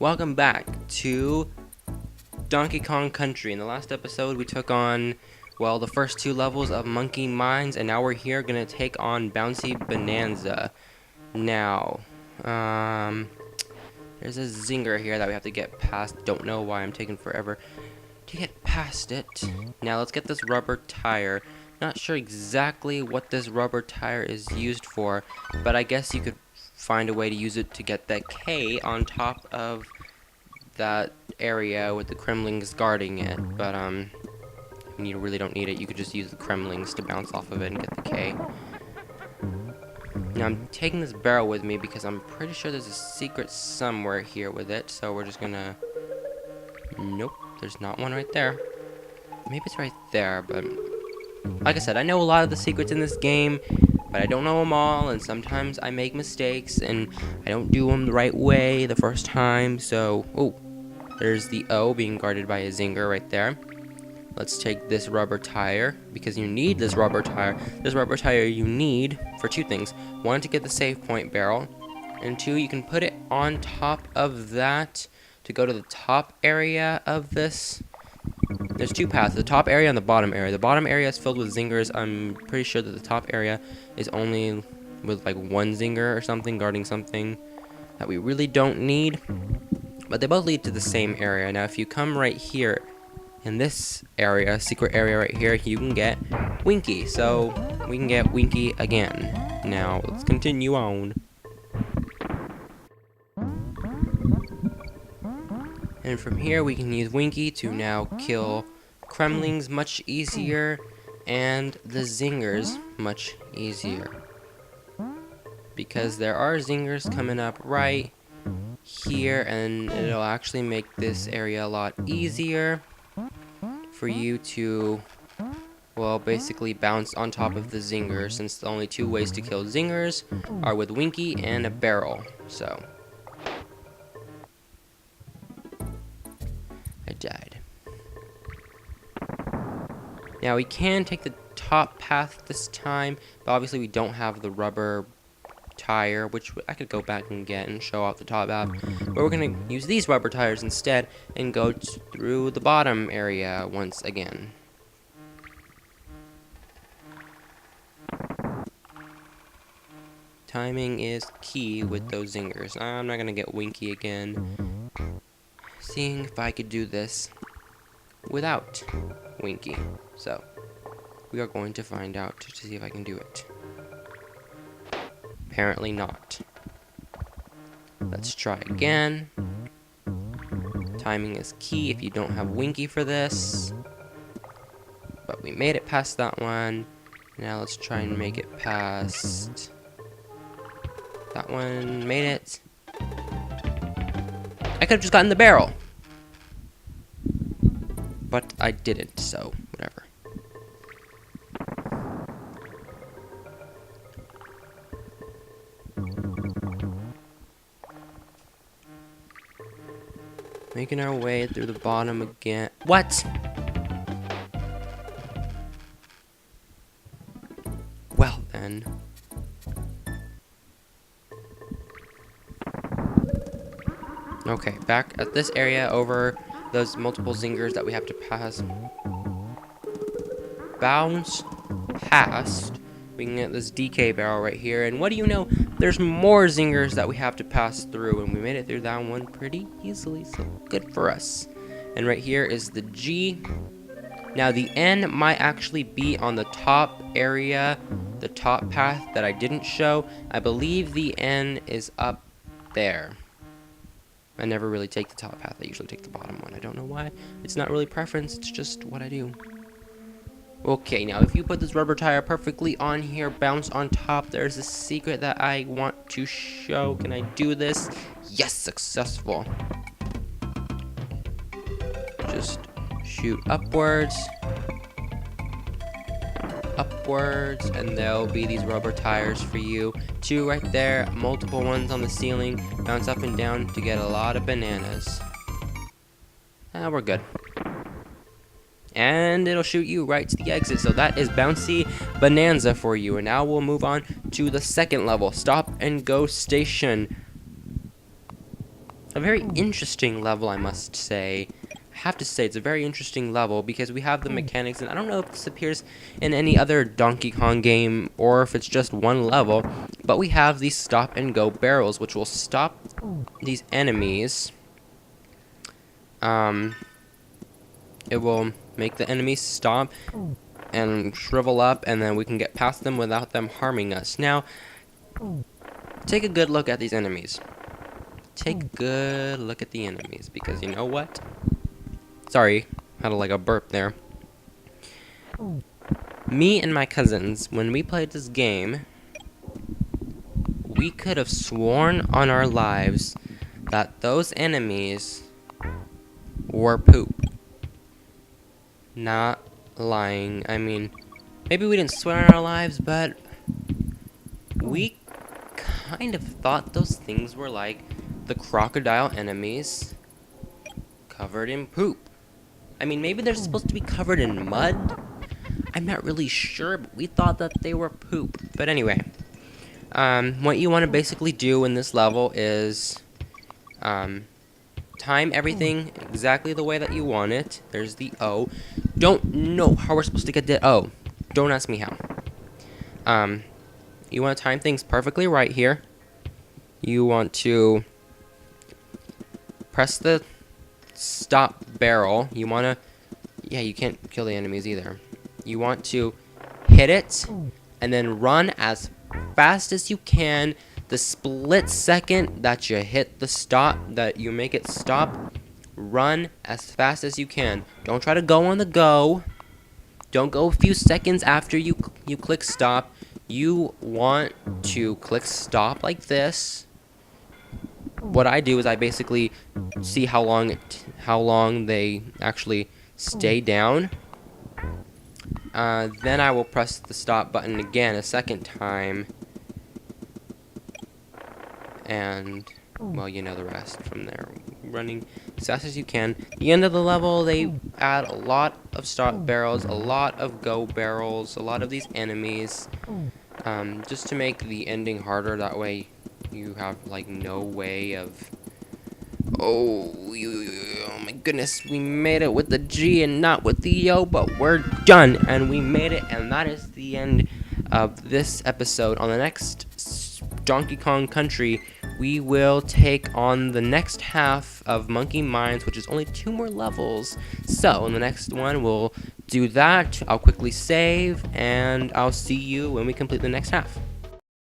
Welcome back to Donkey Kong Country. In the last episode, we took on, well, the first two levels of Monkey Mines, and now we're here gonna take on Bouncy Bonanza. Now, there's a zinger here that we have to get past. Don't know why I'm taking forever to get past it. Now, let's get this rubber tire. Not sure exactly what this rubber tire is used for, but I guess you could find a way to use it to get that K on top of that area with the Kremlings guarding it. But you really don't need it. You could just use the Kremlings to bounce off of it and get the K. Now I'm taking this barrel with me because I'm pretty sure there's a secret somewhere here with it. So we're just gonna... Nope, there's not one right there. Maybe it's right there, but like I said, I know a lot of the secrets in this game, but I don't know them all, and sometimes I make mistakes, and I don't do them the right way the first time, so... Oh, there's the O being guarded by a zinger right there. Let's take this rubber tire, because you need this rubber tire. This rubber tire you need for two things. One, to get the save point barrel, and two, you can put it on top of that to go to the top area of this. There's two paths, the top area and the bottom area. The bottom area is filled with zingers. I'm pretty sure that the top area is only with like one zinger or something, guarding something that we really don't need. But they both lead to the same area. Now if you come right here, in this area, secret area right here, you can get Winky. So we can get Winky again. Now let's continue on. And from here we can use Winky to now kill Kremlings much easier and the zingers much easier. Because there are zingers coming up right here, and it'll actually make this area a lot easier for you to, well, basically bounce on top of the zingers, since the only two ways to kill zingers are with Winky and a barrel. So I died. Now we can take the top path this time, but obviously we don't have the rubber tire, which I could go back and get and show off the top path. But we're gonna use these rubber tires instead and go through the bottom area once again. Timing is key with those zingers. I'm not gonna get Winky again. Seeing if I could do this without Winky. So we are going to find out to see if I can do it. Apparently not. Let's try again. Timing is key if you don't have Winky for this. But we made it past that one. Now let's try and make it past that one. Made it. I could have just gotten the barrel. But I didn't, so whatever. Making our way through the bottom again. What? Well then. Okay, back at this area over those multiple zingers that we have to pass. Bounce past. We can get this DK barrel right here, and what do you know? There's more zingers that we have to pass through, and we made it through that one pretty easily, so good for us. And right here is the G. Now the N might actually be on the top area, the top path that I didn't show. I believe the N is up there. I never really take the top path, I usually take the bottom one. I don't know why. It's not really preference, it's just what I do. Okay, now if you put this rubber tire perfectly on here, bounce on top, there's a secret that I want to show. Can I do this? Yes, successful. Just shoot upwards. Upwards, and there'll be these rubber tires for you. Two right there, multiple ones on the ceiling. Bounce up and down to get a lot of bananas. We're good. And it'll shoot you right to the exit. So that is Bouncy Bonanza for you. And now we'll move on to the second level, Stop and Go Station. A very interesting level, I must say. I have to say, it's a very interesting level because we have the mechanics, and I don't know if this appears in any other Donkey Kong game or if it's just one level, but we have these stop and go barrels, which will stop these enemies. It will make the enemies stop and shrivel up, and then we can get past them without them harming us. Now, take a good look at these enemies. Take a good look at the enemies, because you know what? Sorry, had like a burp there. Me and my cousins, when we played this game, we could have sworn on our lives that those enemies were poop. Not lying. I mean, maybe we didn't swear on our lives, but we kind of thought those things were like the crocodile enemies covered in poop. I mean, maybe they're supposed to be covered in mud. I'm not really sure, but we thought that they were poop. But anyway, what you want to basically do in this level is time everything exactly the way that you want it. There's the O. Don't know how we're supposed to get the O. Don't ask me how. You want to time things perfectly right here. You want to press the stop barrel. You want to... Yeah, you can't kill the enemies either. You want to hit it and then run as fast as you can. The split second that you hit the stop, that you make it stop, run as fast as you can. Don't try to go on the go. Don't go a few seconds after you click stop. You want to click stop like this. What I do is I basically see how long they actually stay down. Then I will press the stop button again a second time. And, well, you know the rest from there. Running as fast as you can. The end of the level, they add a lot of stop barrels, a lot of go barrels, a lot of these enemies. Just to make the ending harder. That way you have, like, no way of... Oh my goodness, we made it with the G and not with the O, but we're done, and we made it, and that is the end of this episode. On the next Donkey Kong Country, we will take on the next half of Monkey Mines, which is only 2 more levels. So, in the next one, we'll do that. I'll quickly save, and I'll see you when we complete the next half.